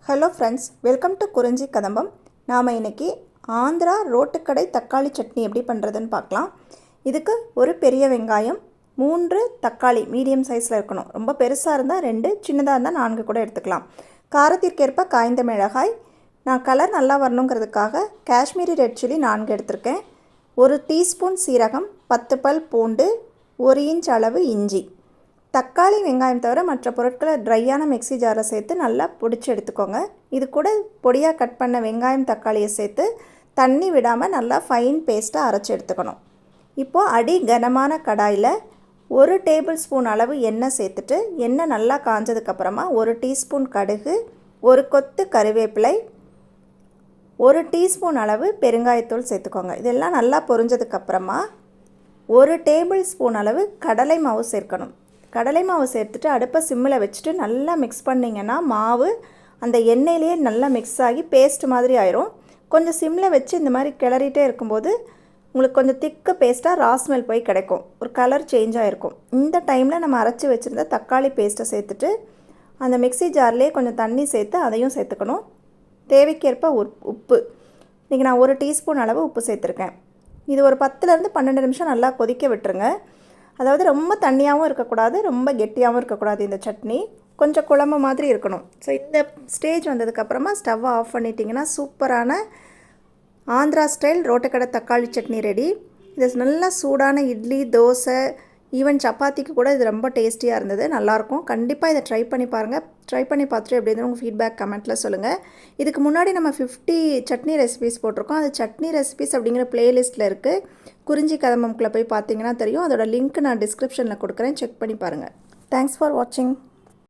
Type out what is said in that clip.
Hello friends, welcome to குறிஞ்சி கதம்பம். நாம் இன்றைக்கி ஆந்திரா ரோட்டுக்கடை தக்காளி சட்னி எப்படி பண்ணுறதுன்னு பார்க்கலாம். இதுக்கு ஒரு பெரிய வெங்காயம், 3 தக்காளி மீடியம் சைஸில் இருக்கணும். ரொம்ப பெருசாக இருந்தால் 2, சின்னதாக இருந்தால் 4 கூட எடுத்துக்கலாம். காரத்திற்கேற்ப காய்ந்த மிளகாய், நான் கலர் நல்லா வரணுங்கிறதுக்காக காஷ்மீரி ரெட் சில்லி 4 எடுத்திருக்கேன். 1 டீஸ்பூன் சீரகம், 10 பல் பூண்டு, 1 இன்ச் அளவு இஞ்சி. தக்காளி வெங்காயம் தவிர மற்ற பொருட்களை ட்ரையான மிக்ஸி ஜாரில் சேர்த்து நல்லா பிடிச்சி எடுத்துக்கோங்க. இது கூட பொடியாக கட் பண்ண வெங்காயம் தக்காளியை சேர்த்து தண்ணி விடாமல் நல்லா ஃபைன் பேஸ்ட்டாக அரைச்சி எடுத்துக்கணும். இப்போது அடி கனமான கடாயில் 1 டேபிள் ஸ்பூன் அளவு எண்ணெய் சேர்த்துட்டு எண்ணெய் நல்லா காஞ்சதுக்கப்புறமா 1 டீஸ்பூன் கடுகு, 1 கொத்து கருவேப்பிலை, 1 டீஸ்பூன் அளவு பெருங்காயத்தூள் சேர்த்துக்கோங்க. இதெல்லாம் நல்லா பொரிஞ்சதுக்கப்புறமா 1 டேபிள் ஸ்பூன் அளவு கடலை மாவு சேர்க்கணும். கடலை மாவு சேர்த்துட்டு அடுப்பை சிம்மில் வச்சுட்டு நல்லா மிக்ஸ் பண்ணிங்கன்னா மாவு அந்த எண்ணெயிலேயே நல்லா மிக்ஸ் ஆகி பேஸ்ட் மாதிரி ஆயிரும். கொஞ்சம் சிம்மில் வச்சு இந்த மாதிரி கிளறிட்டே இருக்கும்போது உங்களுக்கு கொஞ்சம் திக்கு பேஸ்ட்டாக ராஸ்மெல் போய் கிடைக்கும். ஒரு கலர் சேஞ்ச் ஆகிருக்கும். இந்த டைமில் நம்ம அரைச்சி வச்சுருந்த தக்காளி பேஸ்ட்டை சேர்த்துட்டு அந்த மிக்ஸி ஜார்லேயே கொஞ்சம் தண்ணி சேர்த்து அதையும் சேர்த்துக்கணும். தேவைக்கேற்ப உப்பு, இன்றைக்கி நான் 1 டீஸ்பூன் அளவு உப்பு சேர்த்துருக்கேன். இது ஒரு 10லேருந்து 12 நிமிஷம் நல்லா கொதிக்க விட்டுருங்க. அதாவது ரொம்ப தண்ணியாகவும் இருக்கக்கூடாது, ரொம்ப கெட்டியாகவும் இருக்கக்கூடாது. இந்த சட்னி கொஞ்சம் குழம்பு மாதிரி இருக்கணும். ஸோ இந்த ஸ்டேஜ் வந்ததுக்கப்புறமா ஸ்டவ்வை ஆஃப் பண்ணிட்டிங்கன்னா சூப்பரான ஆந்திரா ஸ்டைல் ரோட்டுக்கடை தக்காளி சட்னி ரெடி. இது நல்லா சூடான இட்லி, தோசை, ஈவன் சப்பாத்திக்கு கூட இது ரொம்ப டேஸ்டியாக இருந்தது. நல்லாயிருக்கும். கண்டிப்பாக இதை ட்ரை பண்ணி பாருங்கள். ட்ரை பண்ணி பார்த்துட்டு எப்படி இருந்தாலும் உங்கள் ஃபீட்பேக் கமெண்ட்டில் சொல்லுங்கள். இதுக்கு முன்னாடி நம்ம 50 சட்னி ரெசிபீஸ் போட்டிருக்கோம். அது சட்னி ரெசிபீஸ் அப்படிங்கிற ப்ளேலிஸ்ட்டில் இருக்குது. குறிஞ்சி கதம்பம்குள்ளே போய் பார்த்தீங்கன்னா தெரியும். அதோட லிங்க் நான் டிஸ்கிரிப்ஷனில் கொடுக்குறேன். செக் பண்ணி பாருங்கள். தேங்க்ஸ் ஃபார் வாட்சிங்.